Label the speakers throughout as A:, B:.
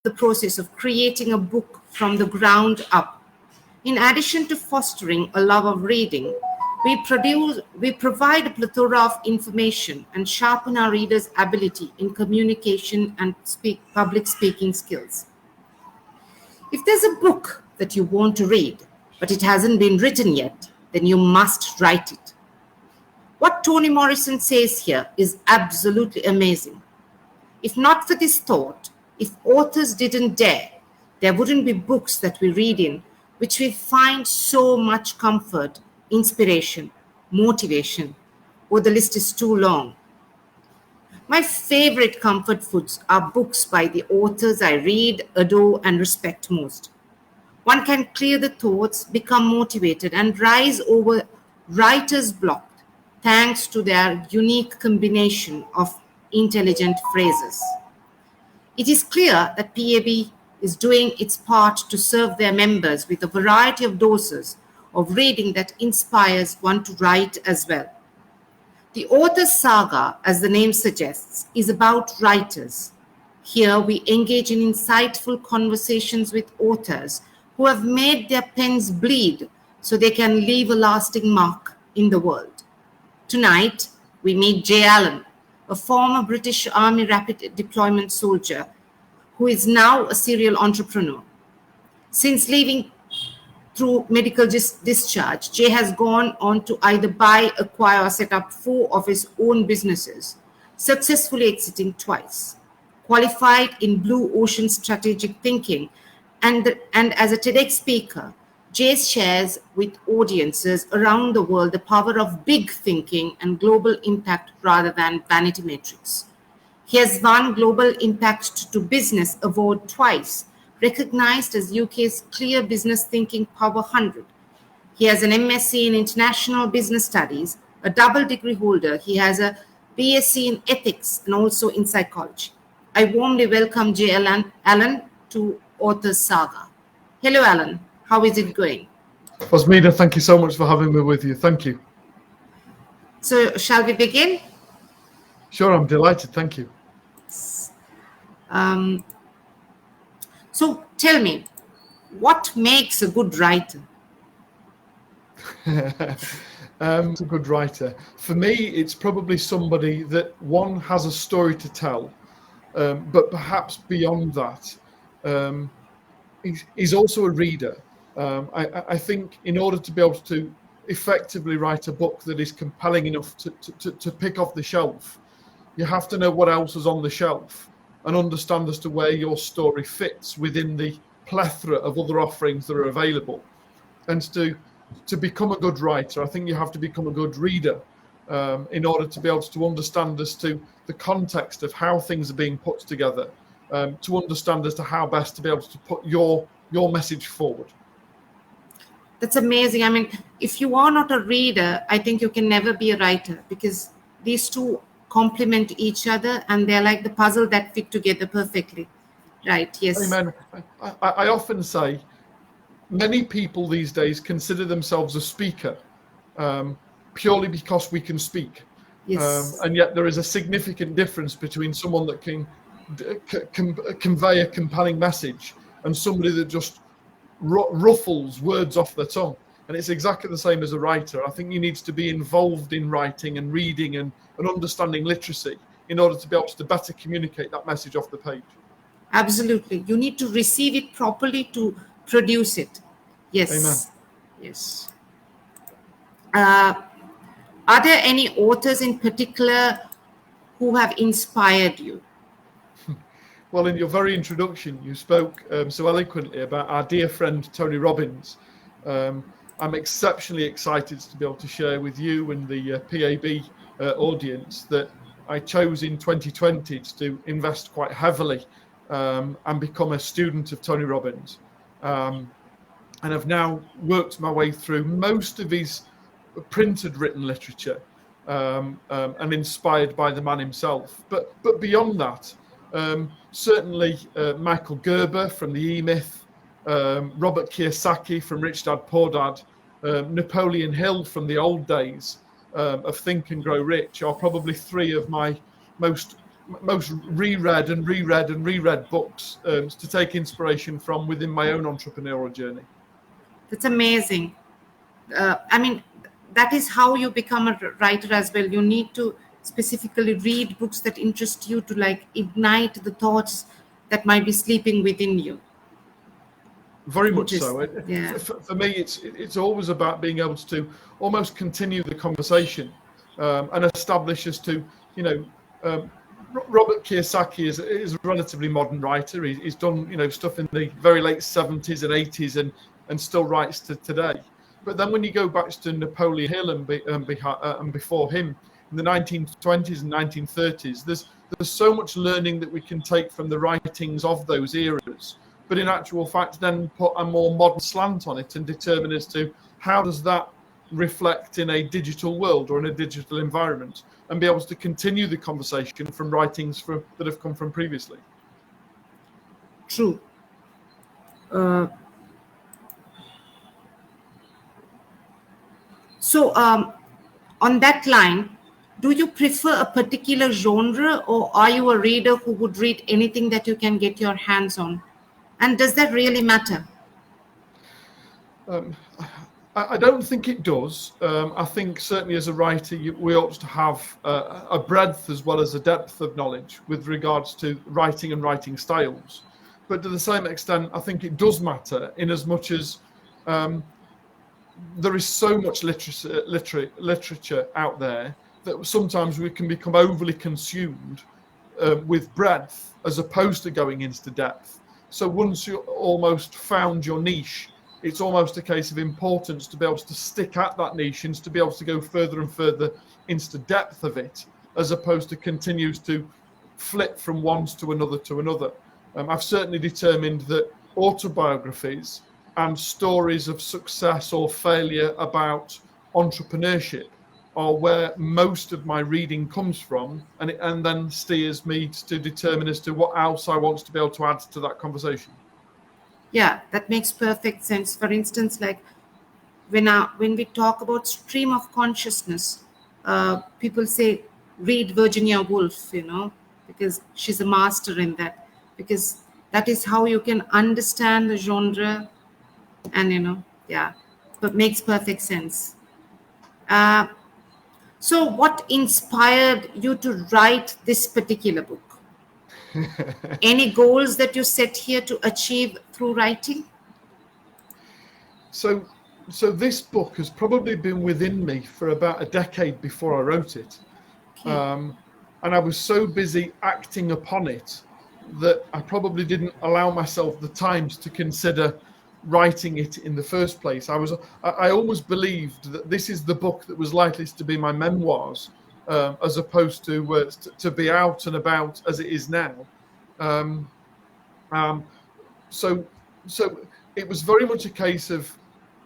A: the process of creating a book from the ground up. In addition to fostering a love of reading, we provide a plethora of information and sharpen our readers' ability in communication and public speaking skills. If there's a book that you want to read, but it hasn't been written yet, then you must write it. What Toni Morrison says here is absolutely amazing. If not for this thought, if authors didn't dare, there wouldn't be books that we read in which we find so much comfort, inspiration, motivation, or the list is too long. My favorite comfort foods are books by the authors I read, adore, and respect most. One can clear the thoughts, become motivated, and rise over writer's block thanks to their unique combination of intelligent phrases. It is clear that PAB is doing its part to serve their members with a variety of doses of reading that inspires one to write as well. The author's saga, as the name suggests, is about writers. Here we engage in insightful conversations with authors who have made their pens bleed so they can leave a lasting mark in the world. Tonight, we meet Jay Allen, a former British Army rapid deployment soldier who is now a serial entrepreneur. Since leaving through medical discharge, Jay has gone on to either buy, acquire, or set up 4 of his own businesses, successfully exiting twice. Qualified in blue ocean strategic thinking and as a TEDx speaker, Jay shares with audiences around the world the power of big thinking and global impact rather than vanity metrics. He has won Global Impact to Business Award twice, recognized as UK's Clear Business Thinking Power 100. He has an MSc in International Business Studies, a double degree holder. He has a BSc in Ethics and also in Psychology. I warmly welcome Jay Allen to Author's Saga. Hello, Alan. How is it going?
B: Osmina, thank you so much for having me with you. Thank you.
A: So, shall we begin?
B: Sure, I'm delighted. Thank you.
A: So, tell me, what makes a good writer?
B: A good writer. For me, it's probably somebody that, one, has a story to tell, but perhaps beyond that, he's also a reader. I think in order to be able to effectively write a book that is compelling enough to pick off the shelf, you have to know what else is on the shelf and understand as to where your story fits within the plethora of other offerings that are available. And to become a good writer, I think you have to become a good reader in order to be able to understand as to the context of how things are being put together, to understand as to how best to be able to put your message forward.
A: That's amazing. I mean, if you are not a reader, I think you can never be a writer, because these two complement each other and they're like the puzzle that fit together perfectly. Right, yes.
B: Amen. I often say many people these days consider themselves a speaker purely because we can speak.
A: Yes.
B: And yet there is a significant difference between someone that can convey a compelling message and somebody that just ruffles words off their tongue. And it's exactly the same as a writer. I think you need to be involved in writing and reading and understanding literacy in order to be able to better communicate that message off the page.
A: Absolutely. You need to receive it properly to produce it. Yes.
B: Amen.
A: Yes. Are there any authors in particular who have inspired you?
B: Well, in your very introduction, you spoke so eloquently about our dear friend, Tony Robbins. I'm exceptionally excited to be able to share with you and the PAB audience that I chose in 2020 to invest quite heavily and become a student of Tony Robbins. And I've now worked my way through most of his printed written literature and inspired by the man himself. But beyond that, certainly Michael Gerber from the E-Myth, Robert Kiyosaki from Rich Dad Poor Dad, Napoleon Hill from the old days of Think and Grow Rich are probably three of my most most reread and reread and reread books to take inspiration from within my own entrepreneurial journey.
A: That's amazing. I mean, that is how you become a writer as well. You need to specifically read books that interest you to like ignite the thoughts that might be sleeping within you.
B: Very much
A: Just,
B: so.
A: yeah.
B: For me, it's always about being able to almost continue the conversation and establish as to, you know, Robert Kiyosaki is a relatively modern writer. He's done, you know, stuff in the very late 70s and 80s and still writes to today. But then when you go back to Napoleon Hill and before him in the 1920s and 1930s, there's so much learning that we can take from the writings of those eras. But in actual fact, then put a more modern slant on it and determine as to how does that reflect in a digital world or in a digital environment, and be able to continue the conversation from writings that have come from previously.
A: True. So, on that line, do you prefer a particular genre, or are you a reader who would read anything that you can get your hands on? And does that really matter?
B: I don't think it does. I think certainly as a writer, we ought to have a breadth as well as a depth of knowledge with regards to writing and writing styles. But to the same extent, I think it does matter in as much as there is so much literature out there that sometimes we can become overly consumed with breadth as opposed to going into depth. So once you almost found your niche, it's almost a case of importance to be able to stick at that niche and to be able to go further and further into depth of it, as opposed to continues to flip from one to another. I've certainly determined that autobiographies and stories of success or failure about entrepreneurship are where most of my reading comes from, and then steers me to determine as to what else I want to be able to add to that conversation.
A: Yeah, that makes perfect sense. For instance, like when we talk about stream of consciousness, people say read Virginia Woolf, you know, because she's a master in that, because that is how you can understand the genre, and you know, yeah, but makes perfect sense. So what inspired you to write this particular book? Any goals that you set here to achieve through writing?
B: So this book has probably been within me for about a decade before I wrote it.
A: Okay.
B: And I was so busy acting upon it that I probably didn't allow myself the time to consider writing it in the first place. I always believed that this is the book that was likely to be my memoirs, as opposed to be out and about as it is now. So it was very much a case of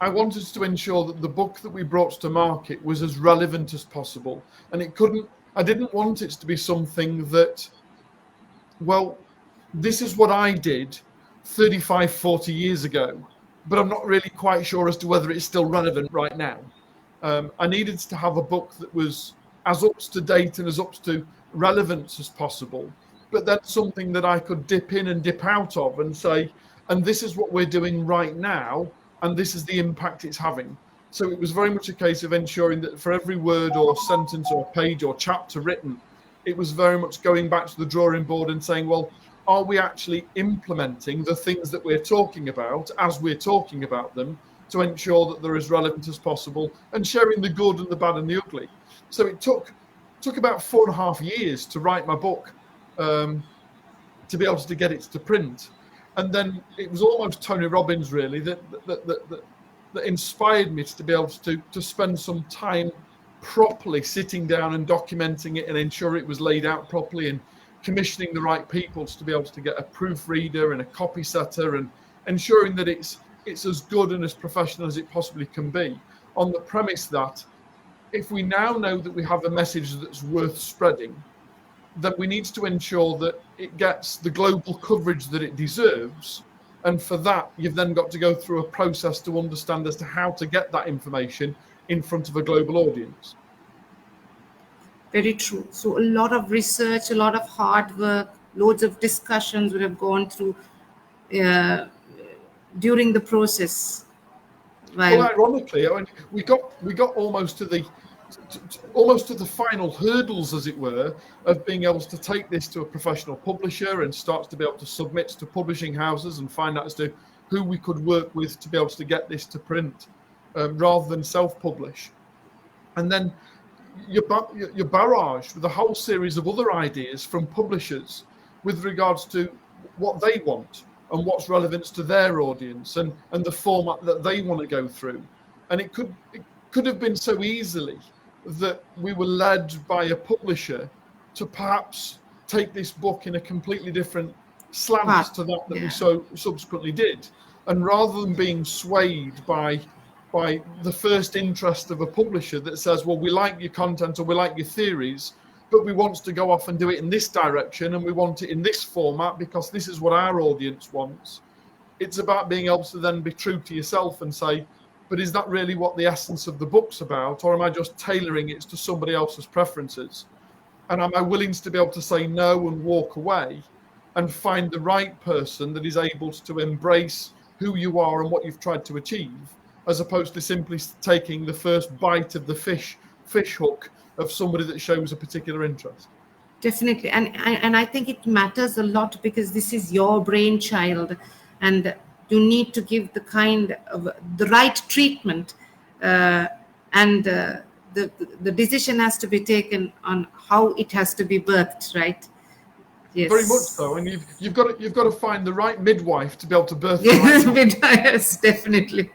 B: I wanted to ensure that the book that we brought to market was as relevant as possible, and I didn't want it to be something that, well, this is what I did 35, 40 years ago, but I'm not really quite sure as to whether it's still relevant right now. I needed to have a book that was as up to date and as up to relevance as possible, but that's something that I could dip in and dip out of and say, and this is what we're doing right now, and this is the impact it's having. So it was very much a case of ensuring that for every word or sentence or page or chapter written, it was very much going back to the drawing board and saying, well, are we actually implementing the things that we're talking about as we're talking about them to ensure that they're as relevant as possible, and sharing the good and the bad and the ugly. So it took about 4.5 years to write my book, to be able to get it to print. And then it was almost Tony Robbins really that inspired me to be able to spend some time properly sitting down and documenting it and ensure it was laid out properly, and commissioning the right people to be able to get a proofreader and a copy setter, and ensuring that it's as good and as professional as it possibly can be, on the premise that if we now know that we have a message that's worth spreading, then we need to ensure that it gets the global coverage that it deserves. And for that, you've then got to go through a process to understand as to how to get that information in front of a global audience.
A: Very true. So a lot of research, a lot of hard work, loads of discussions would have gone through uh, during the process.
B: Well,
A: While
B: ironically, I mean, we got almost to the final hurdles, as it were, of being able to take this to a professional publisher and start to be able to submit to publishing houses and find out as to who we could work with to be able to get this to print, rather than self-publish. And then you're barraged with a whole series of other ideas from publishers with regards to what they want and what's relevant to their audience and the format that they want to go through. And it could have been so easily that we were led by a publisher to perhaps take this book in a completely different slant
A: path,
B: to that we
A: yeah,
B: so subsequently did. And rather than being swayed by the first interest of a publisher that says, well, we like your content or we like your theories, but we want to go off and do it in this direction and we want it in this format because this is what our audience wants. It's about being able to then be true to yourself and say, but is that really what the essence of the book's about? Or am I just tailoring it to somebody else's preferences? And am I willing to be able to say no and walk away and find the right person that is able to embrace who you are and what you've tried to achieve, as opposed to simply taking the first bite of the fish hook of somebody that shows a particular interest?
A: definitely. And I think it matters a lot because this is your brainchild, and you need to give the right treatment, and the decision has to be taken on how it has to be birthed, right? Yes.
B: Very much so, and you've got to find the right midwife to be able to birth the right child.
A: Yes, definitely,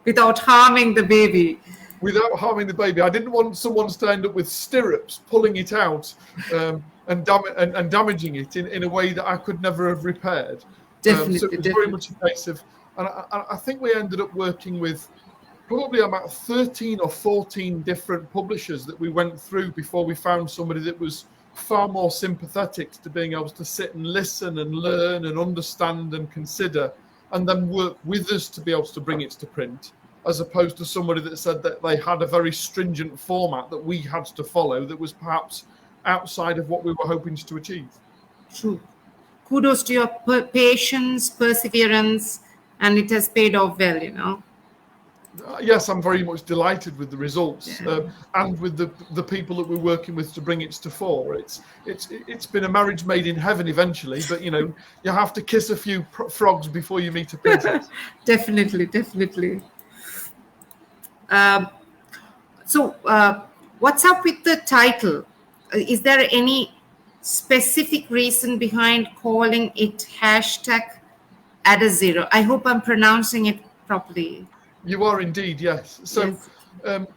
A: without harming the baby.
B: Without harming the baby. I didn't want someone to end up with stirrups, pulling it out, and damaging it in a way that I could never have repaired.
A: Definitely,
B: so it was very much a case of, and I think we ended up working with probably about 13 or 14 different publishers that we went through before we found somebody that was far more sympathetic to being able to sit and listen and learn and understand and consider, and then work with us to be able to bring it to print, as opposed to somebody that said that they had a very stringent format that we had to follow that was perhaps outside of what we were hoping to achieve.
A: True. Kudos to your patience, perseverance, and it has paid off well,
B: Yes, I'm very much delighted with the results, and with the people that we're working with to bring it to fore. It's been a marriage made in heaven eventually, but you have to kiss a few frogs before you meet a princess.
A: Definitely. So, what's up with the title? Is there any specific reason behind calling it #AddAZero? I hope I'm pronouncing it properly.
B: You are indeed, yes. So
A: Yes.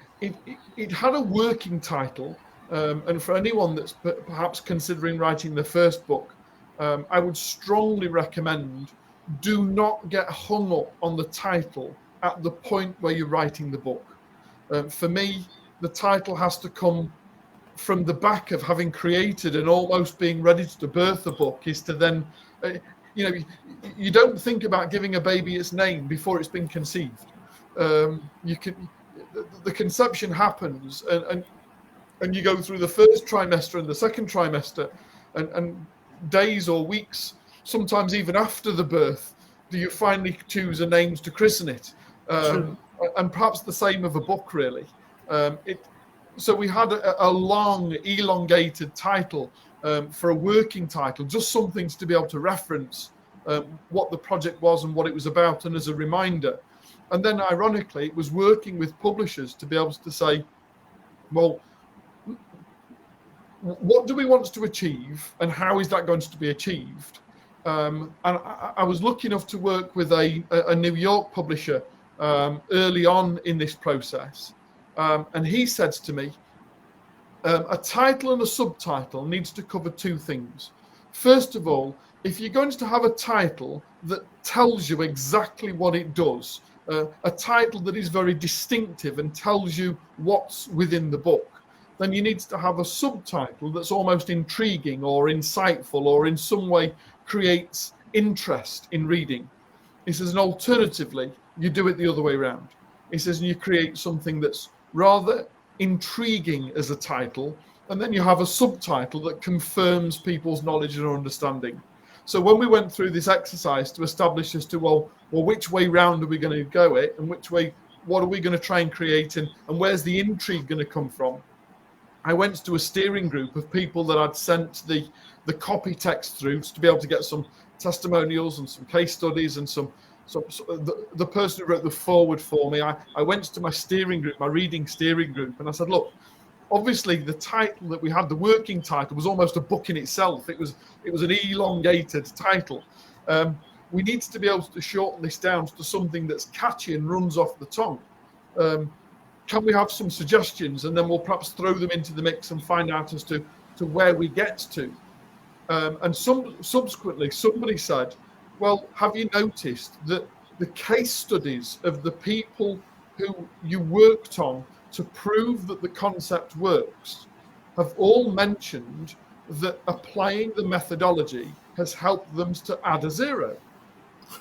B: it had a working title, and for anyone that's perhaps considering writing the first book, I would strongly recommend do not get hung up on the title at the point where you're writing the book. For me, the title has to come from the back of having created and almost being ready to birth a book, is to then, you don't think about giving a baby its name before it's been conceived. The conception happens and you go through the first trimester and the second trimester, and days or weeks, sometimes even after the birth, do you finally choose a name to christen it. And perhaps the same of a book, really. So we had a long, elongated title for a working title, just something to be able to reference what the project was and what it was about, and as a reminder. And then, ironically, it was working with publishers to be able to say, well, what do we want to achieve and how is that going to be achieved? And I was lucky enough to work with a New York publisher early on in this process. And he said to me, a title and a subtitle needs to cover two things. First of all, if you're going to have a title that tells you exactly what it does, a title that is very distinctive and tells you what's within the book, then you need to have a subtitle that's almost intriguing or insightful or in some way creates interest in reading. He says, and alternatively, you do it the other way around. He says, and you create something that's rather intriguing as a title, and then you have a subtitle that confirms people's knowledge and understanding. So when we went through this exercise to establish as to, well, which way round are we going to go it, and what are we going to try and create, and where's the intrigue going to come from? I went to a steering group of people that I'd sent the copy text through to be able to get some testimonials and some case studies and the person who wrote the foreword for me. I went to my steering group, my reading steering group, and I said, look, obviously the title that we had, the working title, was almost a book in itself. It was an elongated title. We need to be able to shorten this down to something that's catchy and runs off the tongue. Can we have some suggestions, and then we'll perhaps throw them into the mix and find out as to where we get to. And subsequently, somebody said, well, have you noticed that the case studies of the people who you worked on to prove that the concept works have all mentioned that applying the methodology has helped them to add a zero?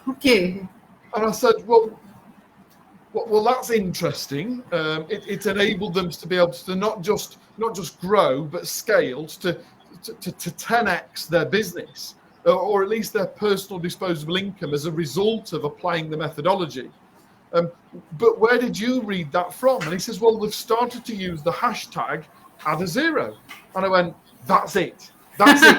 A: Okay.
B: And I said, well, that's interesting. It's enabled them to be able to not just grow, but scale to 10x their business, or at least their personal disposable income as a result of applying the methodology. But where did you read that from? And he says, well, they've started to use the hashtag add a zero. And I went, that's it. That's it.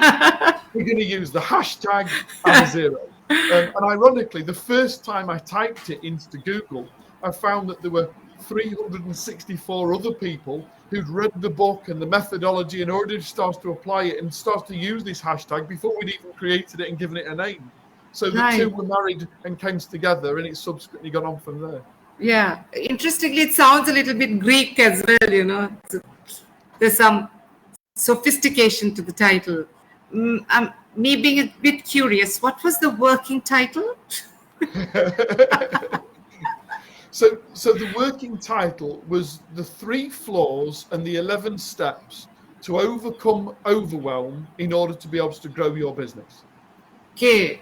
B: We're going to use the hashtag add a zero. And ironically, the first time I typed it into Google, I found that there were 364 other people who'd read the book and the methodology and already started to apply it and started to use this hashtag before we'd even created it and given it a name. So the two were married and came together, and it's subsequently gone on from there.
A: Yeah. Interestingly, it sounds a little bit Greek as well, you know. There's some sophistication to the title. Me being a bit curious, what was the working title?
B: So the working title was The 3 Flaws and the 11 Steps to Overcome Overwhelm in order to be able to grow your business.
A: Okay.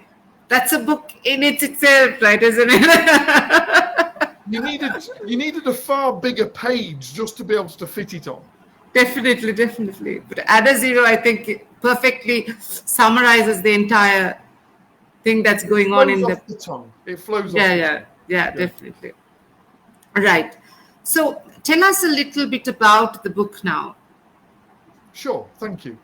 A: That's a book in itself, right, isn't it?
B: You needed a far bigger page just to be able to fit it on.
A: Definitely. But add a zero, I think, it perfectly summarizes the entire thing that's going on in
B: the tongue. It flows off.
A: Yeah, definitely. Right. So tell us a little bit about the book now.
B: Sure, thank you.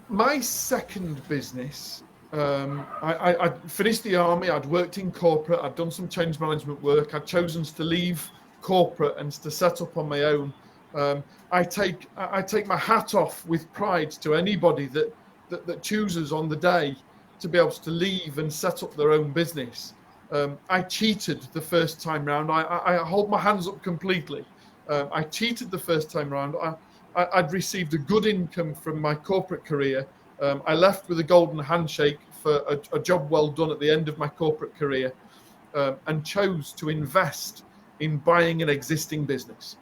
B: My second business, I finished the army, I'd worked in corporate, I'd done some change management work, I'd chosen to leave corporate and to set up on my own. I take my hat off with pride to anybody that chooses on the day to be able to leave and set up their own business. I cheated the first time round. I hold my hands up completely. I cheated the first time round. I'd received a good income from my corporate career. I left with a golden handshake for a job well done at the end of my corporate career, and chose to invest in buying an existing business.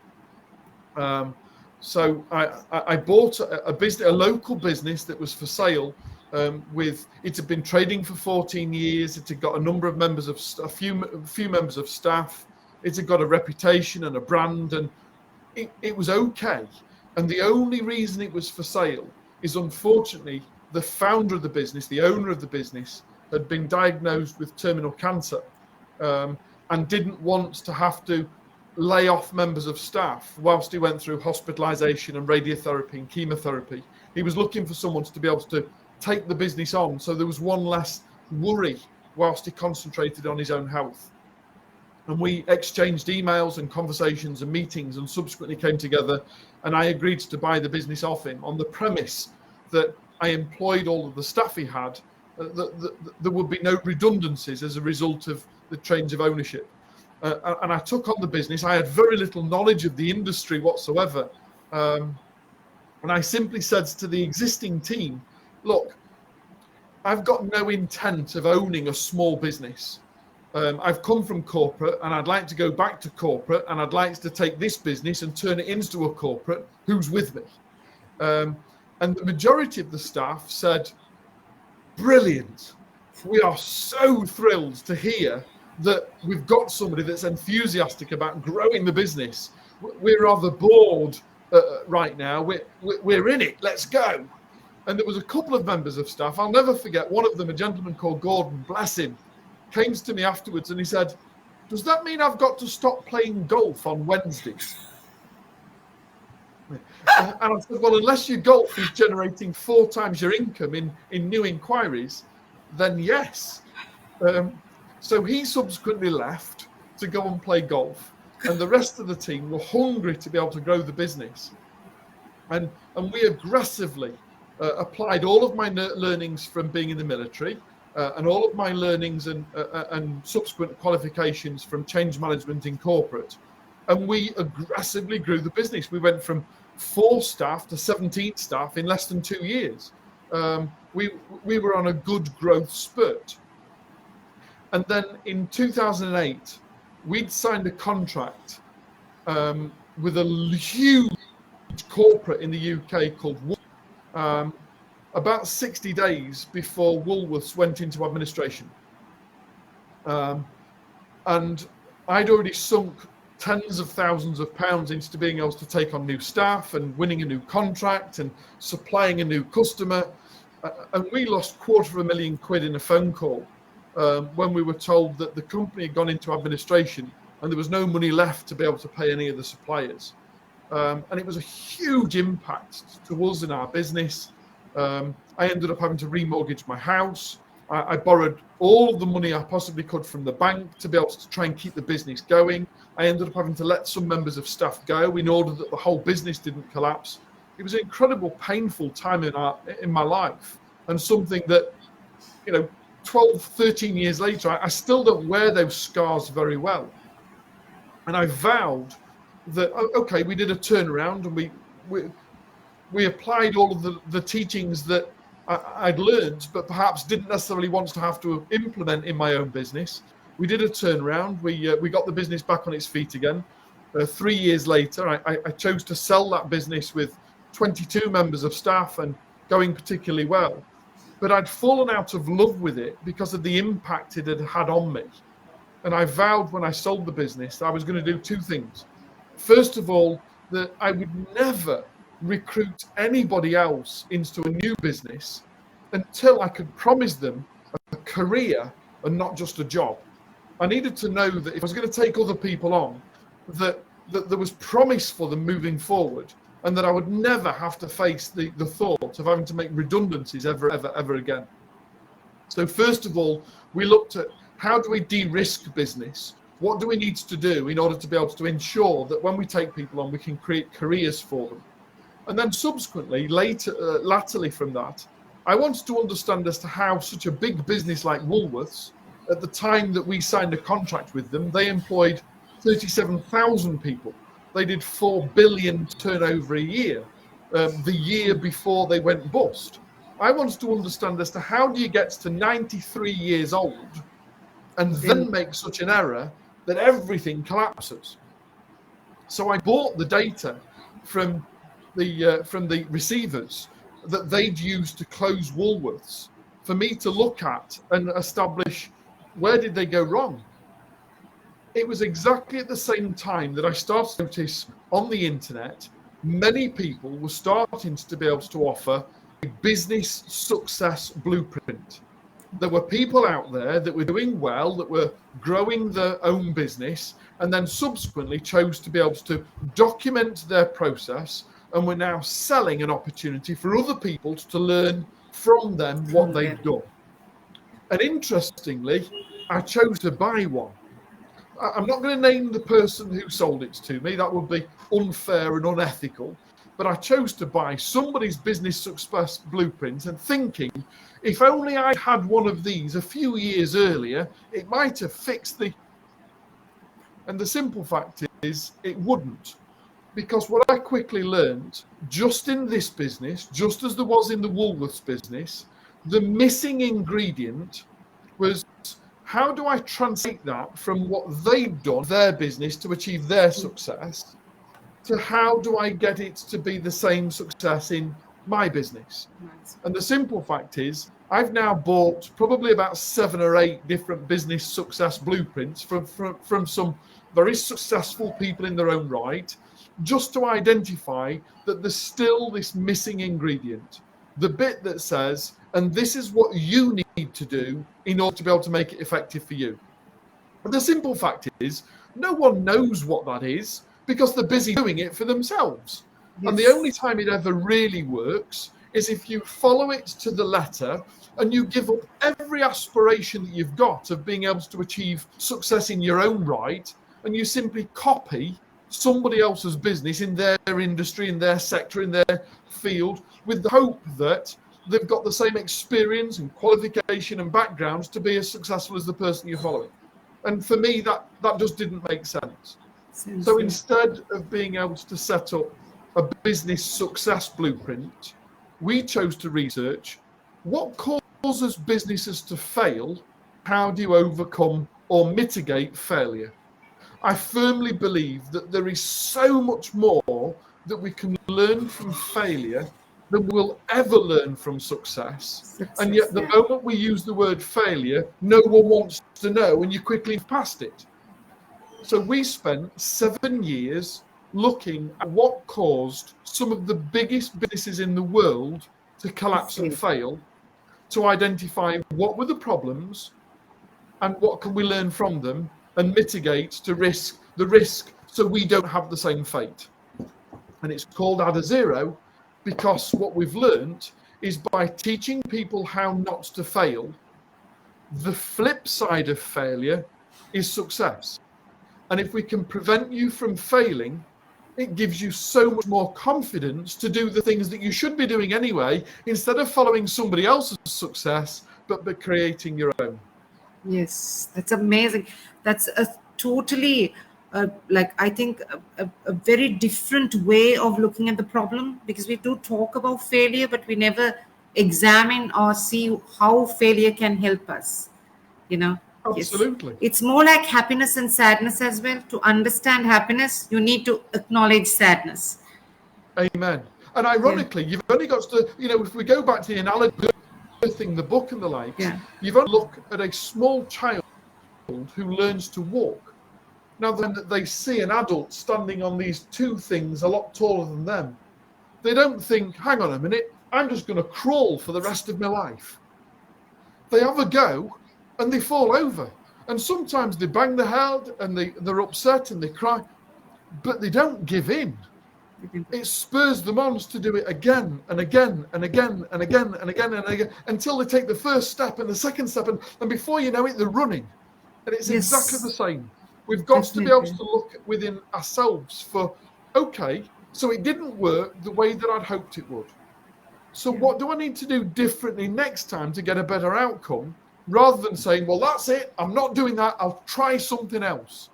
B: So I bought a local business that was for sale. It had been trading for 14 years. It had got a number of members of a few members of staff. It had got a reputation and a brand, and it was okay. And the only reason it was for sale is, unfortunately, the founder of the business, the owner of the business, had been diagnosed with terminal cancer, and didn't want to have to lay off members of staff whilst he went through hospitalization and radiotherapy and chemotherapy. He was looking for someone to be able to take the business on, so there was one less worry whilst he concentrated on his own health. And we exchanged emails and conversations and meetings, and subsequently came together, and I agreed to buy the business off him on the premise that I employed all of the staff he had, that there would be no redundancies as a result of the change of ownership. And I took on the business. I had very little knowledge of the industry whatsoever. And I simply said to the existing team, look, I've got no intent of owning a small business. I've come from corporate, and I'd like to go back to corporate, and I'd like to take this business and turn it into a corporate. Who's with me? And the majority of the staff said, brilliant. We are so thrilled to hear that we've got somebody that's enthusiastic about growing the business. We're rather bored right now. We're in it. Let's go. And there was a couple of members of staff. I'll never forget one of them, a gentleman called Gordon, bless him, came to me afterwards and he said, "Does that mean I've got to stop playing golf on Wednesdays?" And I said, "Well, unless your golf is generating 4 times your income in new inquiries, then yes." So he subsequently left to go and play golf, and the rest of the team were hungry to be able to grow the business. And we aggressively applied all of my learnings from being in the military and all of my learnings and subsequent qualifications from change management in corporate. And we aggressively grew the business. We went from 4 staff to 17 staff in less than 2 years. We were on a good growth spurt. And then in 2008, we'd signed a contract with a huge corporate in the UK called Woolworths, about 60 days before Woolworths went into administration. And I'd already sunk tens of thousands of pounds into being able to take on new staff and winning a new contract and supplying a new customer. And we lost £250,000 in a phone call when we were told that the company had gone into administration and there was no money left to be able to pay any of the suppliers. And it was a huge impact to us in our business. I ended up having to remortgage my house. I borrowed all of the money I possibly could from the bank to be able to try and keep the business going. I ended up having to let some members of staff go in order that the whole business didn't collapse. It was an incredible, painful time in my life, and something that, 12, 13 years later, I still don't wear those scars very well. And I vowed that, okay, we did a turnaround and we applied all of the teachings that I'd learned, but perhaps didn't necessarily want to have to implement in my own business. We did a turnaround. We got the business back on its feet again. 3 years later, I chose to sell that business with 22 members of staff and going particularly well. But I'd fallen out of love with it because of the impact it had had on me. And I vowed when I sold the business that I was going to do 2 things. First of all, that I would never recruit anybody else into a new business until I could promise them a career and not just a job. I needed to know that if I was going to take other people on, that there was promise for them moving forward, and that I would never have to face the thought of having to make redundancies ever again. So first of all, we looked at how do we de-risk business? What do we need to do in order to be able to ensure that when we take people on, we can create careers for them? And then subsequently, latterly from that, I wanted to understand as to how such a big business like Woolworths, at the time that we signed a contract with them, they employed 37,000 people. They did 4 billion turnover a year, the year before they went bust. I wanted to understand as to how do you get to 93 years old and then make such an error that everything collapses. So I bought the data from the receivers that they'd used to close Woolworths for me to look at and establish where did they go wrong. It was exactly at the same time that I started to notice on the internet, many people were starting to be able to offer a business success blueprint. There were people out there that were doing well, that were growing their own business, and then subsequently chose to be able to document their process, and were now selling an opportunity for other people to learn from them what they've done. And interestingly, I chose to buy one. I'm not going to name the person who sold it to me. That would be unfair and unethical. But I chose to buy somebody's business success blueprint and thinking, if only I had one of these a few years earlier, it might have fixed the... And the simple fact is, it wouldn't. Because what I quickly learned, just in this business, just as there was in the Woolworths business, the missing ingredient was, how do I translate that from what they've done, their business, to achieve their success, to how do I get it to be the same success in my business? And the simple fact is, I've now bought probably about 7 or 8 different business success blueprints from some very successful people in their own right. just to identify that there's still this missing ingredient, the bit that says, and this is what you need to do in order to be able to make it effective for you. And the simple fact is, no one knows what that is because they're busy doing it for themselves.
A: Yes.
B: And the only time it ever really works is if you follow it to the letter and you give up every aspiration that you've got of being able to achieve success in your own right, and you simply copy somebody else's business in their industry, in their sector, in their field, with the hope that they've got the same experience and qualification and backgrounds to be as successful as the person you're following. And for me, that just didn't make sense. So instead of being able to set up a business success blueprint, we chose to research what causes businesses to fail. How do you overcome or mitigate failure? I firmly believe that there is so much more that we can learn from failure than we'll ever learn from success. And yet the moment we use the word failure, no one wants to know, and you quickly past it. So we spent 7 years looking at what caused some of the biggest businesses in the world to collapse and fail, to identify what were the problems and what can we learn from them and mitigate the risk so we don't have the same fate. And it's called Add a Zero because what we've learned is by teaching people how not to fail, the flip side of failure is success. And if we can prevent you from failing, it gives you so much more confidence to do the things that you should be doing anyway, instead of following somebody else's success, but creating your own.
A: Yes, that's amazing. That's a totally, I think, a very different way of looking at the problem, because we do talk about failure, but we never examine or see how failure can help us,
B: Absolutely.
A: Yes. It's more like happiness and sadness as well. To understand happiness, you need to acknowledge sadness.
B: Amen. And ironically, you've only got to, if we go back to the analogy, the book and the likes, you've only look at a small child who learns to walk. Now, then they see an adult standing on these two things a lot taller than them, they don't think, hang on a minute, I'm just going to crawl for the rest of my life. They have a go and they fall over. And sometimes they bang their head and they're upset and they cry, but they don't give in. It spurs them on to do it again and again and again and again and again and again until they take the first step and the second step, and before you know it, they're running. And it's exactly the same. We've got to be able to look within ourselves for, okay, so it didn't work the way that I'd hoped it would. So what do I need to do differently next time to get a better outcome, rather than saying, well, that's it, I'm not doing that, I'll try something else.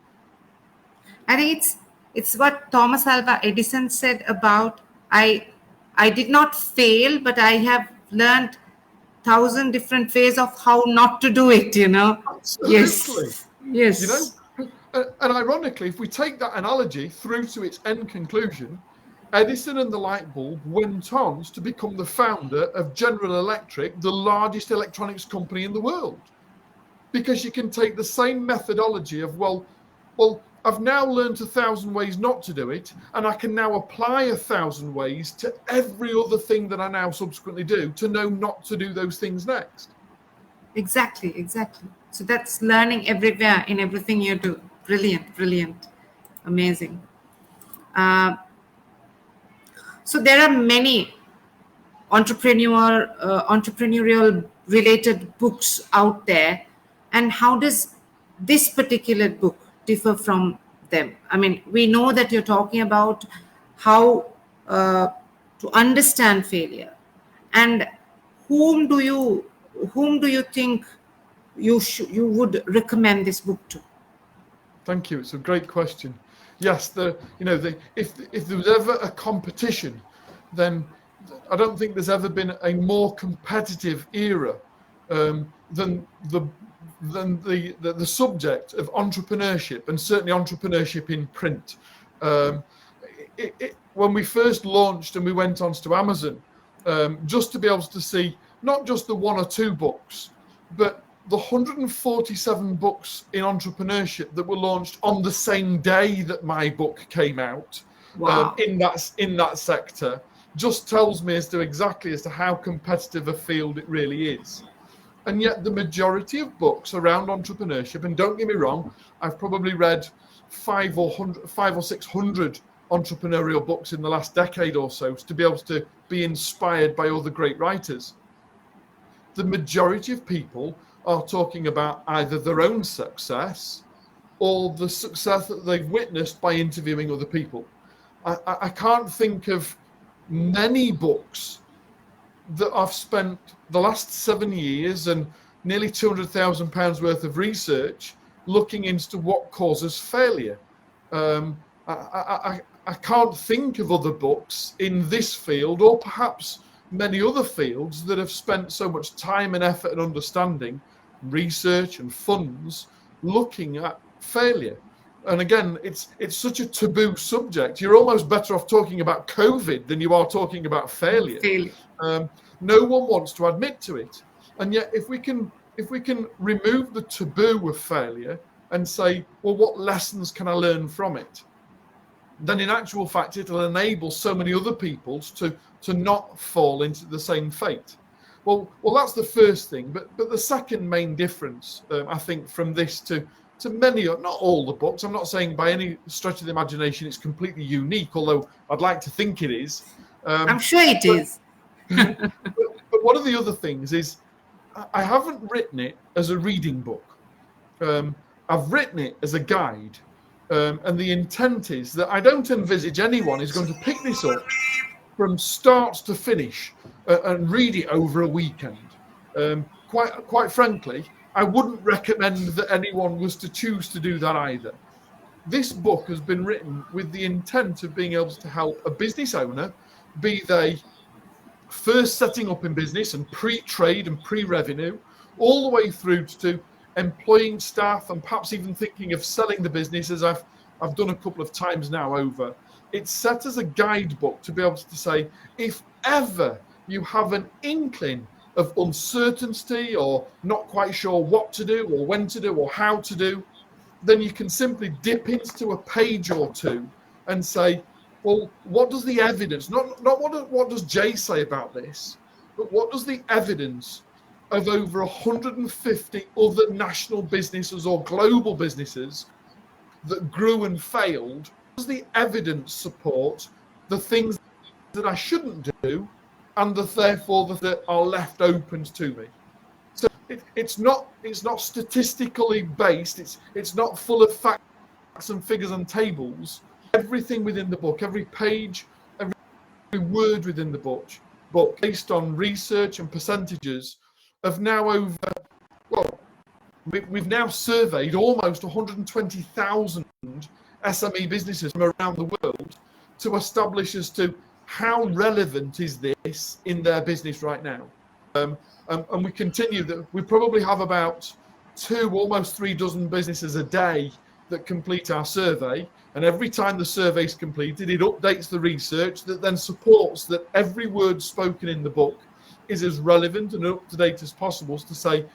A: I think it's what Thomas Alva Edison said about, I did not fail, but I have learned 1,000 different ways of how not to do it,
B: Absolutely.
A: Yes.
B: And ironically, if we take that analogy through to its end conclusion, Edison and the light bulb went on to become the founder of General Electric, the largest electronics company in the world. Because you can take the same methodology of, well, I've now learned 1,000 ways not to do it, and I can now apply 1,000 ways to every other thing that I now subsequently do to know not to do those things next.
A: Exactly. So that's learning everywhere in everything you do. Brilliant. Amazing. So there are many entrepreneurial related books out there. And how does this particular book differ from them? I mean, we know that you're talking about how to understand failure, and whom do you think you would recommend this book to?
B: Thank you. It's a great question. Yes, if there was ever a competition, then I don't think there's ever been a more competitive era than the subject of entrepreneurship, and certainly entrepreneurship in print. When we first launched and we went onto Amazon, just to be able to see not just the one or two books, but the 147 books in entrepreneurship that were launched on the same day that my book came out,
A: Wow.
B: in that sector just tells me as to how competitive a field it really is. And yet the majority of books around entrepreneurship, and don't get me wrong, I've probably read 500 or 600 entrepreneurial books in the last decade or so to be able to be inspired by other great writers. The majority of people are talking about either their own success or the success that they've witnessed by interviewing other people. I can't think of many books that I've spent the last 7 years and nearly £200,000 worth of research looking into what causes failure. I can't think of other books in this field, or perhaps many other fields, that have spent so much time and effort and understanding, research and funds looking at failure. And again, it's such a taboo subject. You're almost better off talking about COVID than you are talking about failure. No one wants to admit to it. And yet, if we can remove the taboo of failure and say, well, what lessons can I learn from it? Then in actual fact, it'll enable so many other people to not fall into the same fate. Well, that's the first thing. But the second main difference, I think, from this to many, not all the books, I'm not saying by any stretch of the imagination it's completely unique, although I'd like to think it is.
A: I'm sure it is.
B: But one of the other things is I haven't written it as a reading book. I've written it as a guide. And the intent is that I don't envisage anyone is going to pick this up from start to finish and read it over a weekend. Quite frankly, I wouldn't recommend that anyone was to choose to do that either. This book has been written with the intent of being able to help a business owner, be they first setting up in business and pre-trade and pre-revenue, all the way through to employing staff and perhaps even thinking of selling the business, as I've done a couple of times now over. It's set as a guidebook to be able to say, if ever you have an inkling of uncertainty or not quite sure what to do or when to do or how to do, then you can simply dip into a page or two and say, well, what does the evidence, not what does Jay say about this, but what does the evidence of over 150 other national businesses or global businesses that grew and failed, does the evidence support the things that I shouldn't do and therefore that are left open to me? So it's not statistically based. It's not full of facts and figures and tables. Everything within the book, every page, every word within the book, based on research and percentages, of now over, well, we've now surveyed almost 120,000 SME businesses from around the world to establish as to how relevant is this in their business right now. And we continue that we probably have about almost 3 dozen businesses a day that complete our survey. And every time the survey is completed, it updates the research that then supports that every word spoken in the book is as relevant and up to date as possible, to say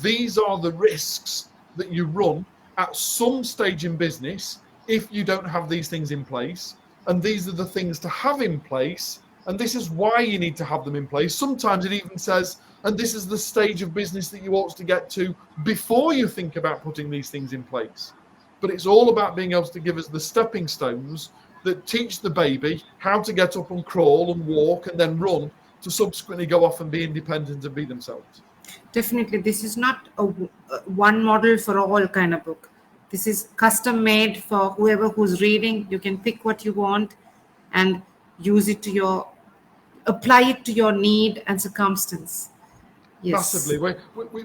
B: these are the risks that you run at some stage in business if you don't have these things in place, and these are the things to have in place, and this is why you need to have them in place. Sometimes it even says, and this is the stage of business that you ought to get to before you think about putting these things in place. But it's all about being able to give us the stepping stones that teach the baby how to get up and crawl and walk and then run, to subsequently go off and be independent and be themselves.
A: Definitely, this is not a one model for all kind of book. This is custom made for whoever who's reading. You can pick what you want and use it to apply it to your need and circumstance. Yes.
B: Massively.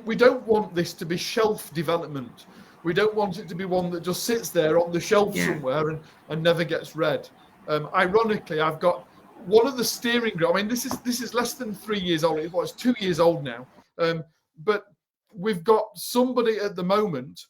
B: We don't want this to be shelf development. We don't want it to be one that just sits there on the shelf somewhere and never gets read. Ironically, I've got one of the steering group. I mean, this is less than 3 years old. It's 2 years old now. But we've got somebody at the moment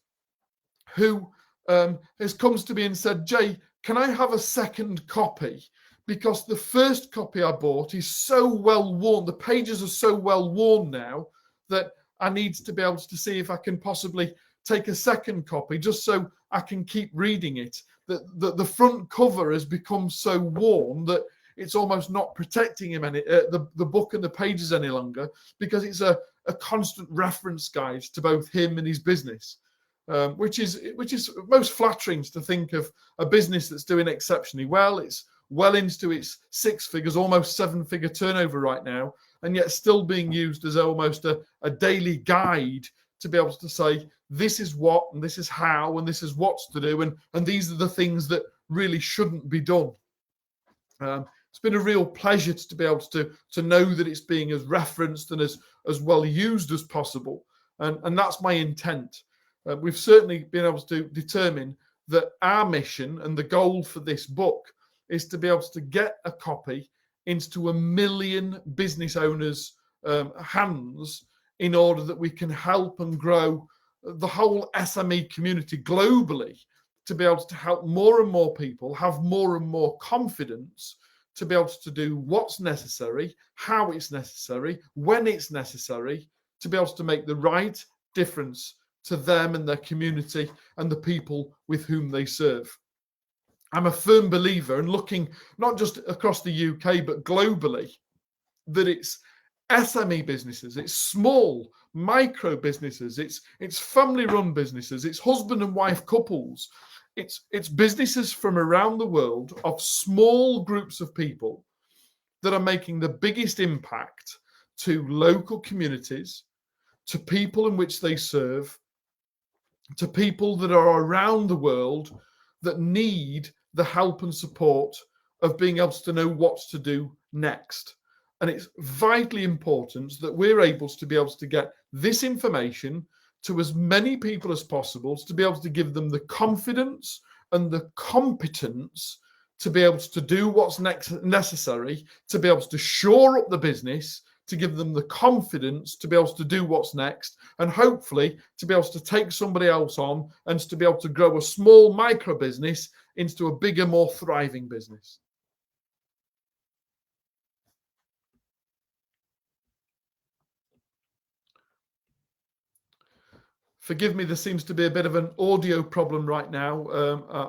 B: who has come to me and said, Jay, can I have a second copy? Because the first copy I bought is so well worn. The pages are so well worn now that I need to be able to see if I can possibly take a second copy just so I can keep reading it. the front cover has become so worn that it's almost not protecting him the book and the pages any longer, because it's a constant reference guide to both him and his business, which is most flattering to think of a business that's doing exceptionally well. It's well into its 6 figures, almost 7-figure turnover right now, and yet still being used as almost a daily guide to be able to say, this is what, and this is how, and this is what's to do, and these are the things that really shouldn't be done. It's been a real pleasure to be able to know that it's being as referenced and as well used as possible. And that's my intent. We've certainly been able to determine that our mission and the goal for this book is to be able to get a copy into 1 million business owners' hands, in order that we can help and grow the whole SME community globally, to be able to help more and more people have more and more confidence to be able to do what's necessary, how it's necessary, when it's necessary, to be able to make the right difference to them and their community and the people with whom they serve. I'm a firm believer, and looking not just across the UK but globally, that it's SME businesses, it's small micro businesses, it's family-run businesses, it's husband and wife couples, it's businesses from around the world of small groups of people that are making the biggest impact to local communities, to people in which they serve, to people that are around the world that need the help and support of being able to know what to do next. And it's vitally important that we're able to be able to get this information to as many people as possible, to be able to give them the confidence and the competence to be able to do what's necessary, to be able to shore up the business, to give them the confidence to be able to do what's next, and hopefully to be able to take somebody else on and to be able to grow a small micro business into a bigger, more thriving business. Forgive me, there seems to be a bit of an audio problem right now.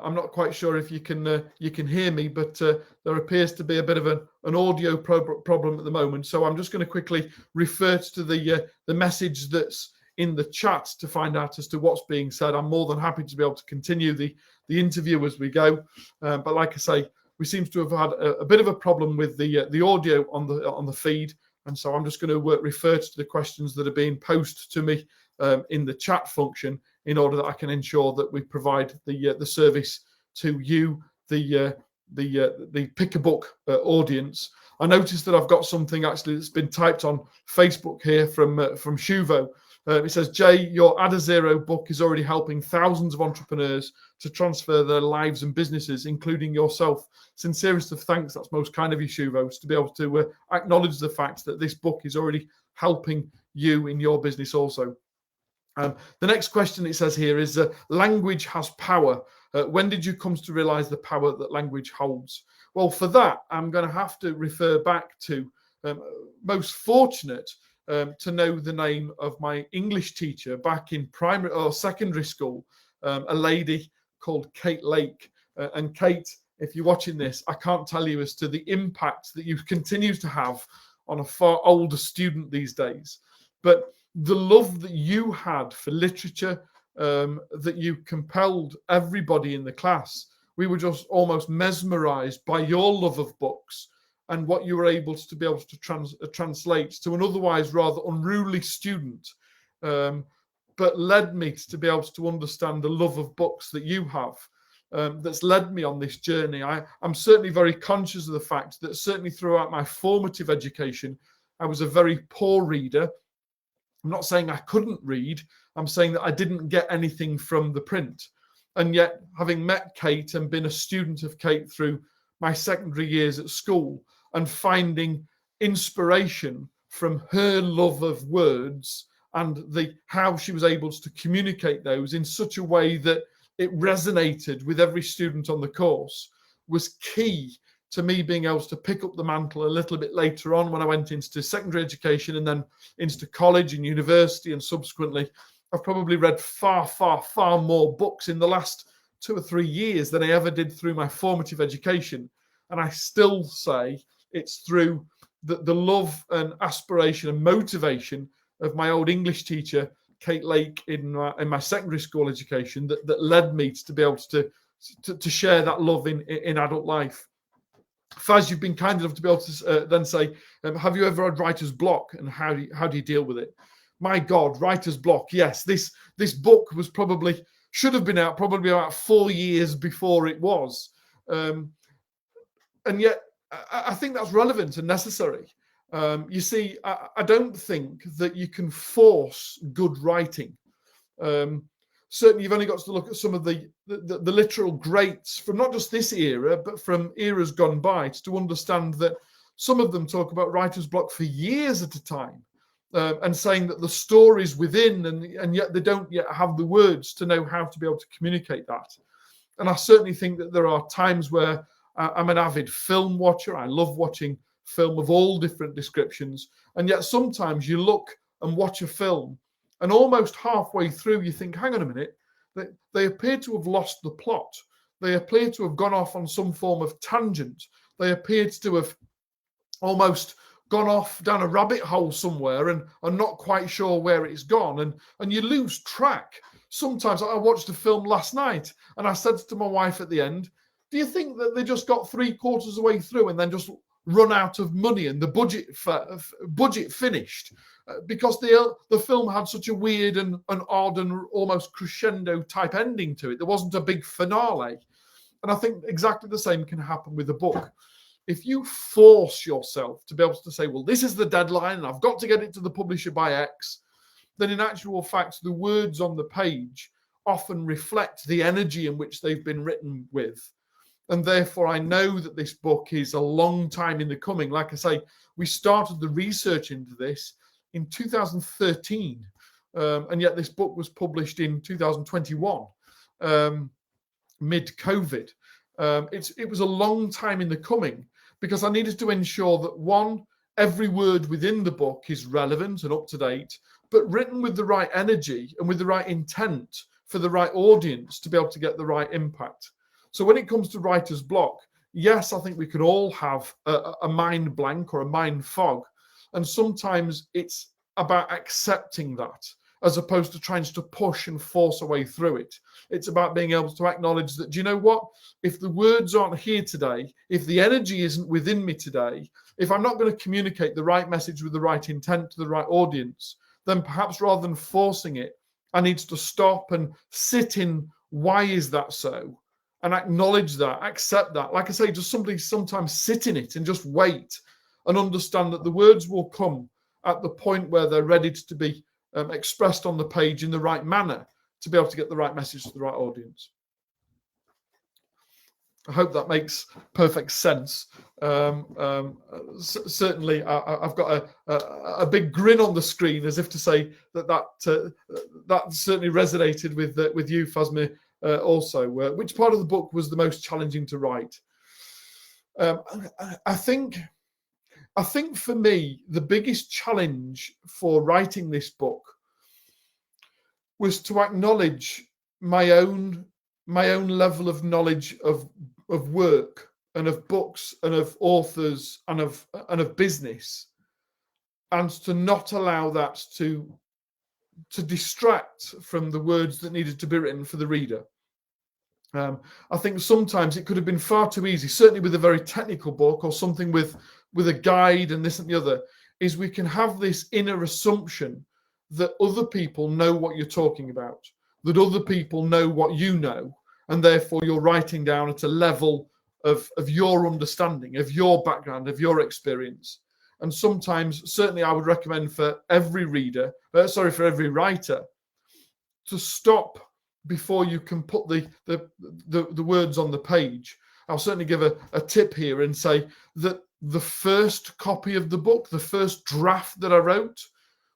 B: I'm not quite sure if you can hear me, but there appears to be a bit of an audio problem at the moment. So I'm just going to quickly refer to the message that's in the chat to find out as to what's being said. I'm more than happy to be able to continue the interview as we go. But like I say, we seem to have had a bit of a problem with the audio on the feed, and so I'm just going to refer to the questions that are being posed to me in the chat function, in order that I can ensure that we provide the service to you, the Pick a Book audience. I noticed that I've got something actually that's been typed on Facebook here from Shuvo. It says, Jay, your Add a Zero book is already helping thousands of entrepreneurs to transfer their lives and businesses, including yourself. Sincerest of thanks. That's most kind of you, Shuvo, to be able to acknowledge the fact that this book is already helping you in your business also. The next question it says here is, language has power. When did you come to realize the power that language holds? Well, for that, I'm going to have to refer back to most fortunate to know the name of my English teacher back in primary or secondary school, a lady called Kate Lake. And Kate, if you're watching this, I can't tell you as to the impact that you continue to have on a far older student these days. But the love that you had for literature, that you compelled everybody in the class. We were just almost mesmerized by your love of books and what you were able to be able to translate to an otherwise rather unruly student, but led me to be able to understand the love of books that you have. That's led me on this journey. I'm certainly very conscious of the fact that certainly throughout my formative education, I was a very poor reader. I'm not saying I couldn't read. I'm saying that I didn't get anything from the print. And yet, having met Kate and been a student of Kate through my secondary years at school, and finding inspiration from her love of words and how she was able to communicate those in such a way that it resonated with every student on the course, was key to me being able to pick up the mantle a little bit later on when I went into secondary education and then into college and university, and subsequently I've probably read far, far, far more books in the last 2 or 3 years than I ever did through my formative education. And I still say it's through the love and aspiration and motivation of my old English teacher, Kate Lake, in my secondary school education that led me to be able to share that love in adult life. Faz, you've been kind enough to be able to then say, have you ever had writer's block, and how do you deal with it? My God, writer's block. Yes, this book should have been out probably about 4 years before it was. And yet I think that's relevant and necessary. You see, I don't think that you can force good writing. Certainly, you've only got to look at some of the literal greats from not just this era, but from eras gone by, to understand that some of them talk about writer's block for years at a time, and saying that the story's within, and yet they don't yet have the words to know how to be able to communicate that. And I certainly think that there are times where I'm an avid film watcher. I love watching film of all different descriptions, and yet sometimes you look and watch a film, and almost halfway through, you think, hang on a minute, they appear to have lost the plot. They appear to have gone off on some form of tangent. They appear to have almost gone off down a rabbit hole somewhere and are not quite sure where it's gone. And you lose track. Sometimes I watched a film last night, and I said to my wife at the end, do you think that they just got 3/4 of the way through and then just run out of money and the budget finished? Because the film had such a weird and odd and almost crescendo type ending to it. There wasn't a big finale. And I think exactly the same can happen with a book. If you force yourself to be able to say, well, this is the deadline and I've got to get it to the publisher by X, then in actual fact, the words on the page often reflect the energy in which they've been written with. And therefore, I know that this book is a long time in the coming. Like I say, we started the research into this in 2013, and yet this book was published in 2021, mid-COVID. It was a long time in the coming, because I needed to ensure that, one, every word within the book is relevant and up to date, but written with the right energy and with the right intent for the right audience to be able to get the right impact. So when it comes to writer's block, yes, I think we can all have a mind blank or a mind fog. And sometimes it's about accepting that, as opposed to trying to push and force a way through it. It's about being able to acknowledge that, do you know what? If the words aren't here today, if the energy isn't within me today, if I'm not going to communicate the right message with the right intent to the right audience, then perhaps rather than forcing it, I need to stop and sit in, why is that so? And acknowledge that, accept that. Like I say, just simply sometimes sit in it and just wait and understand that the words will come at the point where they're ready to be expressed on the page in the right manner to be able to get the right message to the right audience. I hope that makes perfect sense. Certainly, I've got a big grin on the screen, as if to say that certainly resonated with you, Fasmir, also. Which part of the book was the most challenging to write? I think for me, the biggest challenge for writing this book was to acknowledge my own level of knowledge of work and of books and of authors and of business, and to not allow that to distract from the words that needed to be written for the reader. I think sometimes it could have been far too easy, certainly with a very technical book or something with a guide and this and the other, is we can have this inner assumption that other people know what you're talking about, that other people know what you know, and therefore you're writing down at a level of your understanding, of your background, of your experience. And sometimes, certainly I would recommend for every for every writer, to stop before you can put the words on the page. I'll certainly give a tip here and say that the first copy of the book, the first draft that I wrote,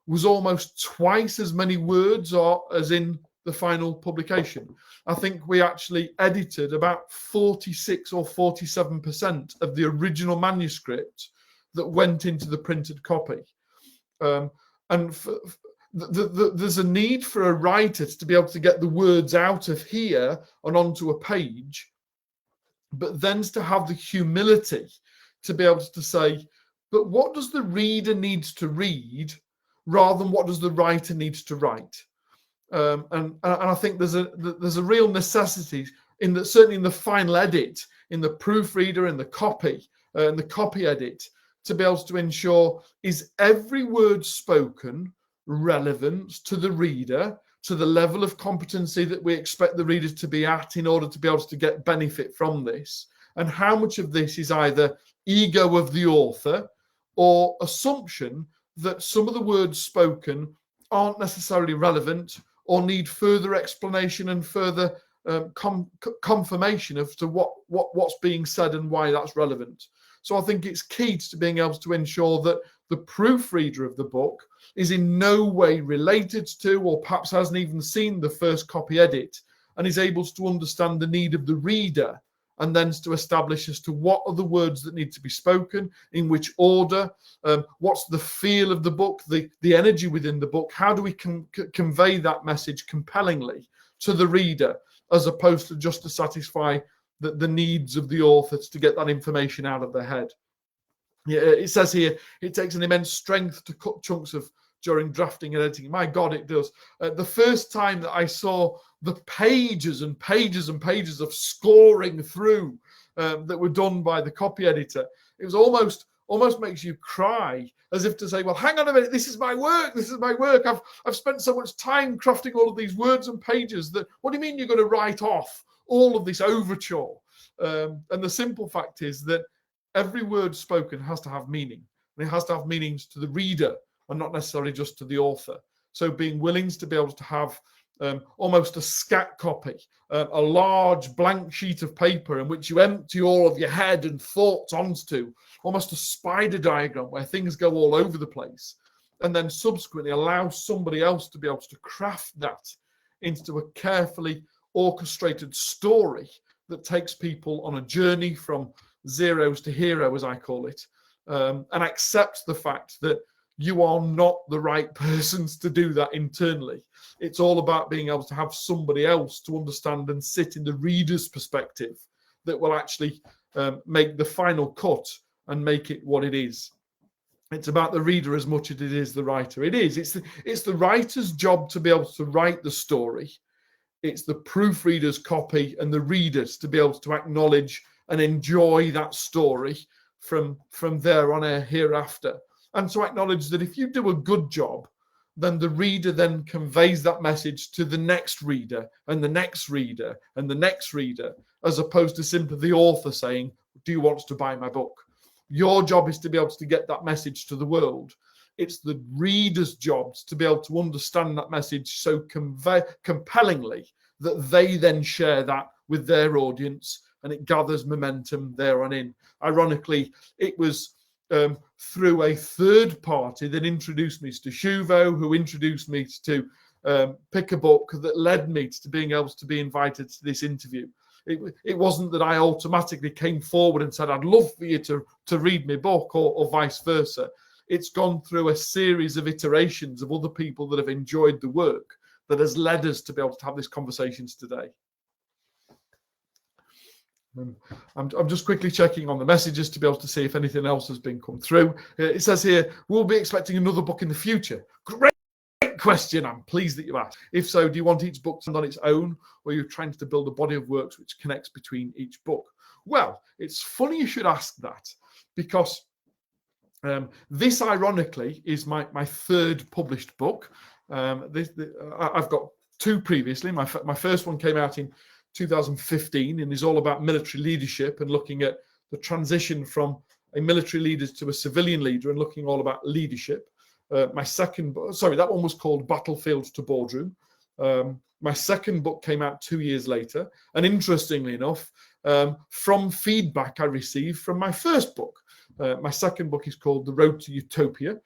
B: was almost twice as many words as in the final publication. I think we actually edited about 46 or 47% of the original manuscript that went into the printed copy. And there's a need for a writer to be able to get the words out of here and onto a page, but then to have the humility to be able to say, but what does the reader need to read rather than what does the writer need to write? And I think there's a real necessity in that, certainly in the final edit, in the proofreader, in the copy, in the copy edit, to be able to ensure, is every word spoken relevant to the reader, to the level of competency that we expect the readers to be at in order to be able to get benefit from this, and how much of this is either ego of the author or assumption that some of the words spoken aren't necessarily relevant or need further explanation and further confirmation as to what's being said and why that's relevant. So I think it's key to being able to ensure that the proofreader of the book is in no way related to, or perhaps hasn't even seen, the first copy edit, and is able to understand the need of the reader, and then to establish as to what are the words that need to be spoken, in which order, what's the feel of the book, the energy within the book, how do we convey that message compellingly to the reader, as opposed to just to satisfy the needs of the authors to get that information out of their head. Yeah, it says here, it takes an immense strength to cut chunks of during drafting and editing. My God, it does. The first time that I saw the pages and pages and pages of scoring through that were done by the copy editor, it was almost makes you cry, as if to say, well, hang on a minute, this is my work. I've spent so much time crafting all of these words and pages that, what do you mean you're going to write off all of this overture? And the simple fact is that every word spoken has to have meaning, and it has to have meanings to the reader and not necessarily just to the author. So being willing to be able to have almost a scat copy, a large blank sheet of paper in which you empty all of your head and thoughts onto, almost a spider diagram where things go all over the place, and then subsequently allow somebody else to be able to craft that into a carefully orchestrated story that takes people on a journey from zeros to hero, as I call it, and accepts the fact that you are not the right persons to do that internally. It's all about being able to have somebody else to understand and sit in the reader's perspective that will actually make the final cut and make it what it is. It's about the reader as much as it is the writer. It's the writer's job to be able to write the story. It's the proofreader's copy and the readers to be able to acknowledge and enjoy that story from there on hereafter. And to acknowledge that if you do a good job, then the reader then conveys that message to the next reader and the next reader and the next reader, as opposed to simply the author saying, do you want to buy my book? Your job is to be able to get that message to the world. It's the reader's job to be able to understand that message so compellingly that they then share that with their audience, and it gathers momentum there on in. Ironically, it was through a third party that introduced me to Shuvo, who introduced me to Pick a Book, that led me to being able to be invited to this interview. It wasn't that I automatically came forward and said, I'd love for you to read my book, or vice versa. It's gone through a series of iterations of other people that have enjoyed the work that has led us to be able to have these conversations today. I'm just quickly checking on the messages to be able to see if anything else has been come through. It says here, we'll be expecting another book in the future. Great question. I'm pleased that you asked. If so, do you want each book to stand on its own, or are you trying to build a body of works which connects between each book? Well, it's funny you should ask that, because this, ironically, is my third published book. I've got two previously. My first one came out in 2015 and is all about military leadership and looking at the transition from a military leader to a civilian leader and looking all about leadership. My second book, that one was called Battlefield to Boardroom. My second book came out 2 years later, and interestingly enough, from feedback I received from my first book. My second book is called The Road to Utopia.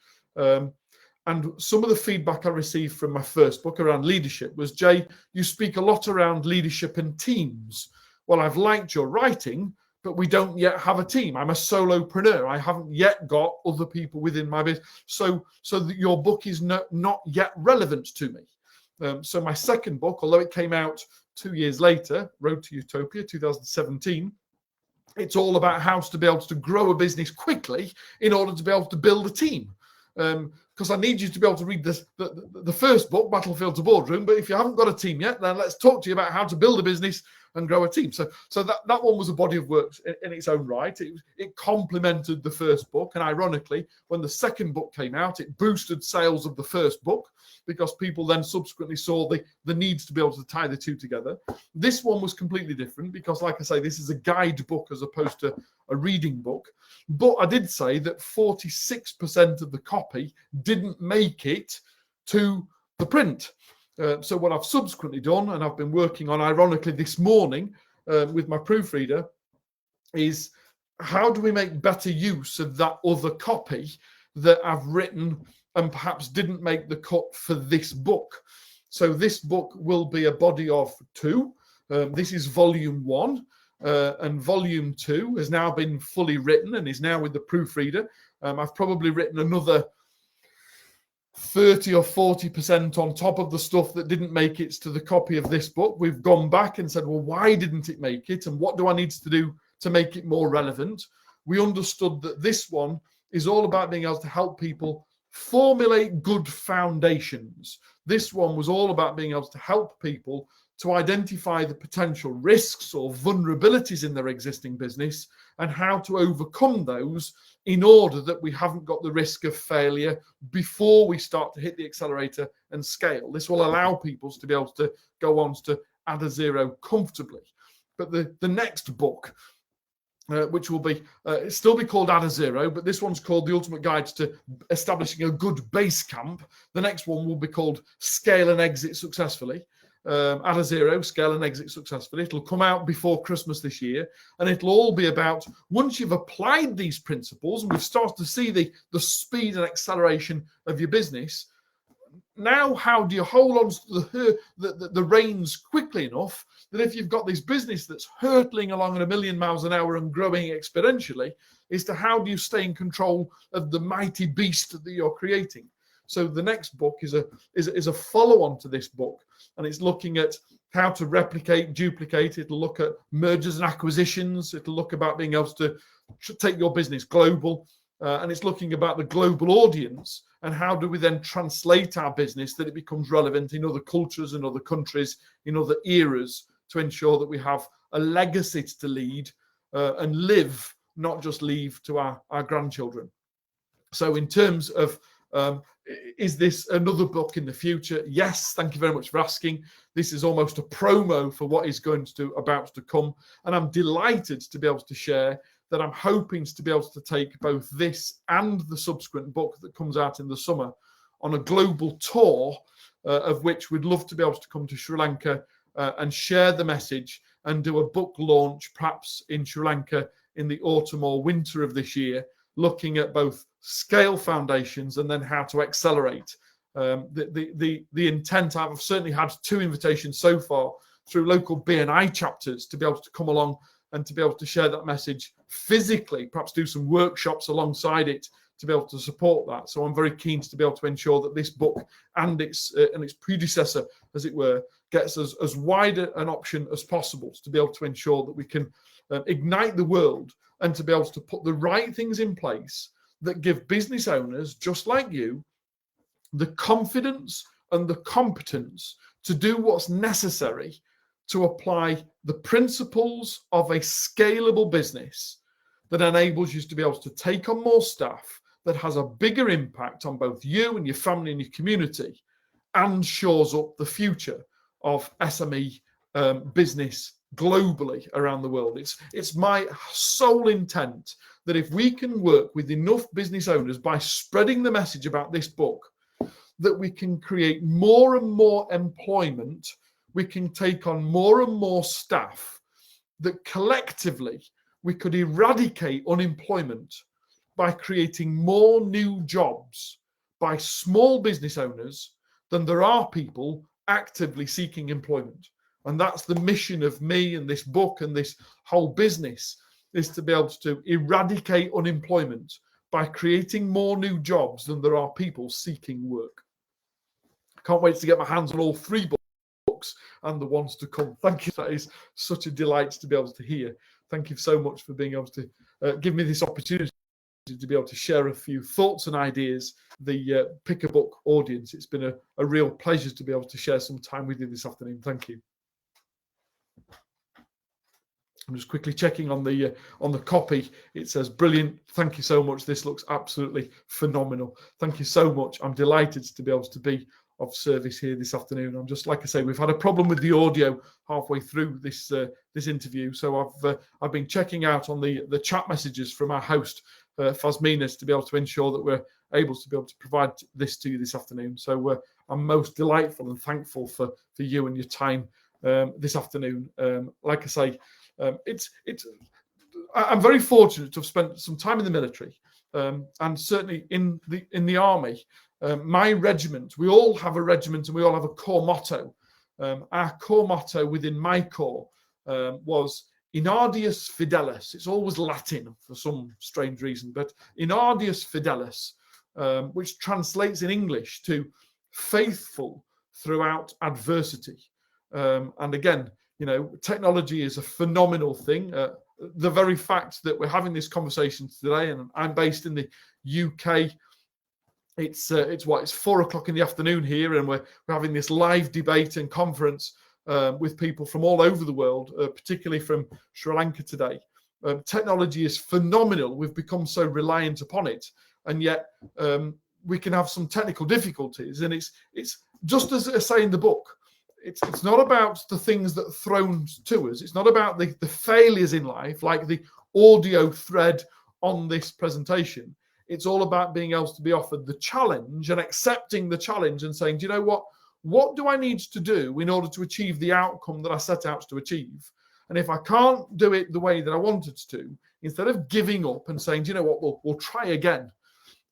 B: And some of the feedback I received from my first book around leadership was, Jay, you speak a lot around leadership and teams. Well, I've liked your writing, but we don't yet have a team. I'm a solopreneur. I haven't yet got other people within my business. So that your book is not yet relevant to me. So my second book, although it came out 2 years later, Road to Utopia, 2017, it's all about how to be able to grow a business quickly in order to be able to build a team. Because I need you to be able to read the first book, Battlefield to Boardroom. But if you haven't got a team yet, then let's talk to you about how to build a business and grow a team. So that one was a body of work in its own right. It complemented the first book. And ironically, when the second book came out, it boosted sales of the first book because people then subsequently saw the needs to be able to tie the two together. This one was completely different because, like I say, this is a guide book as opposed to a reading book. But I did say that 46% of the copy didn't make it to the print. So what I've subsequently done, and I've been working on, ironically, this morning with my proofreader, is how do we make better use of that other copy that I've written and perhaps didn't make the cut for this book. So this book will be a body of 2. This is volume 1. And volume 2 has now been fully written and is now with the proofreader. I've probably written another 30 or 40% on top of the stuff that didn't make it to the copy of this book. We've gone back and said, well, why didn't it make it? And what do I need to do to make it more relevant? We understood that this one is all about being able to help people formulate good foundations. This one was all about being able to help people to identify the potential risks or vulnerabilities in their existing business and how to overcome those in order that we haven't got the risk of failure before we start to hit the accelerator and scale. This will allow people to be able to go on to add a zero comfortably. But the next book, which will be still be called Add a Zero, but this one's called The Ultimate Guide to Establishing a Good Base Camp. The next one will be called Scale and Exit Successfully. Add a Zero, Scale and Exit Successfully. It'll come out before Christmas this year, and it'll all be about once you've applied these principles and we've started to see the speed and acceleration of your business. Now, how do you hold on to the reins quickly enough that if you've got this business that's hurtling along at 1,000,000 miles an hour and growing exponentially, is to how do you stay in control of the mighty beast that you're creating? So the next book is a follow-on to this book, and it's looking at how to replicate, duplicate. It'll look at mergers and acquisitions. It'll look about being able to take your business global, and it's looking about the global audience and how do we then translate our business that it becomes relevant in other cultures and other countries, in other eras, to ensure that we have a legacy to lead and live, not just leave to our grandchildren. So in terms of is this another book in the future? Yes, thank you very much for asking. This is almost a promo for what is about to come. And I'm delighted to be able to share that I'm hoping to be able to take both this and the subsequent book that comes out in the summer on a global tour, of which we'd love to be able to come to Sri Lanka and share the message and do a book launch, perhaps in Sri Lanka in the autumn or winter of this year, looking at both scale foundations and then how to accelerate. The intent, I've certainly had 2 invitations so far through local BNI chapters to be able to come along and to be able to share that message physically, perhaps do some workshops alongside it to be able to support that. So I'm very keen to be able to ensure that this book and its predecessor, as it were, gets as wide an option as possible to be able to ensure that we can ignite the world and to be able to put the right things in place that give business owners just like you the confidence and the competence to do what's necessary to apply the principles of a scalable business that enables you to be able to take on more staff, that has a bigger impact on both you and your family and your community, and shores up the future of SME business globally around the world. It's my sole intent that if we can work with enough business owners by spreading the message about this book, that we can create more and more employment, we can take on more and more staff, that collectively we could eradicate unemployment by creating more new jobs by small business owners than there are people actively seeking employment. And that's the mission of me and this book and this whole business, is to be able to eradicate unemployment by creating more new jobs than there are people seeking work. I can't wait to get my hands on all 3 books and the ones to come. Thank you. That is such a delight to be able to hear. Thank you so much for being able to give me this opportunity to be able to share a few thoughts and ideas, the Pick a Book audience. It's been a real pleasure to be able to share some time with you this afternoon. Thank you. I'm just quickly checking on the copy. It says, brilliant. Thank you so much. This looks absolutely phenomenal. Thank you so much. I'm delighted to be able to be of service here this afternoon. I'm just, like I say, we've had a problem with the audio halfway through this interview. So I've been checking out on the chat messages from our host, Fasminas, to be able to ensure that we're able to provide this to you this afternoon. So I'm most delightful and thankful for you and your time this afternoon. Like I say, I'm very fortunate to have spent some time in the military, and certainly in the army. My regiment, we all have a regiment and we all have a corps motto. Our corps motto within my corps was Inardius Fidelis. It's always Latin for some strange reason, but Inardius Fidelis, which translates in English to faithful throughout adversity. And again, you know, technology is a phenomenal thing. The very fact that we're having this conversation today, and I'm based in the UK, it's 4 o'clock in the afternoon here, and we're having this live debate and conference with people from all over the world, particularly from Sri Lanka today. Technology is phenomenal. We've become so reliant upon it, and yet we can have some technical difficulties. And it's just as I say in the book, it's not about the things that are thrown to us. It's not about the failures in life, like the audio thread on this presentation. It's all about being able to be offered the challenge and accepting the challenge and saying, do you know what? What do I need to do in order to achieve the outcome that I set out to achieve? And if I can't do it the way that I wanted to, instead of giving up and saying, do you know what, we'll try again.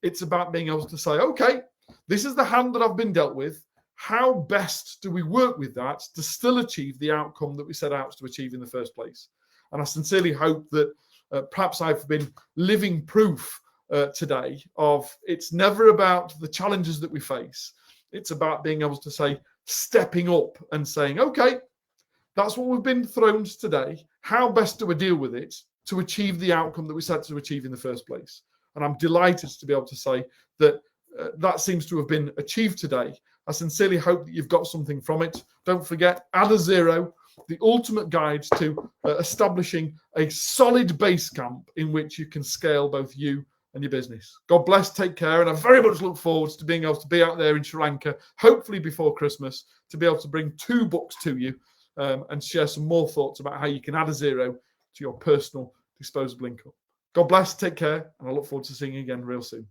B: It's about being able to say, okay, this is the hand that I've been dealt with. How best do we work with that to still achieve the outcome that we set out to achieve in the first place? And I sincerely hope that perhaps I've been living proof today of it's never about the challenges that we face. It's about being able to say, stepping up and saying, okay, that's what we've been thrown today. How best do we deal with it to achieve the outcome that we set to achieve in the first place? And I'm delighted to be able to say that that seems to have been achieved today. I sincerely hope that you've got something from it. Don't forget, Add a Zero, the ultimate guide to establishing a solid base camp in which you can scale both you and your business. God bless, take care, and I very much look forward to being able to be out there in Sri Lanka, hopefully before Christmas, to be able to bring 2 books to you and share some more thoughts about how you can add a zero to your personal disposable income. God bless, take care, and I look forward to seeing you again real soon.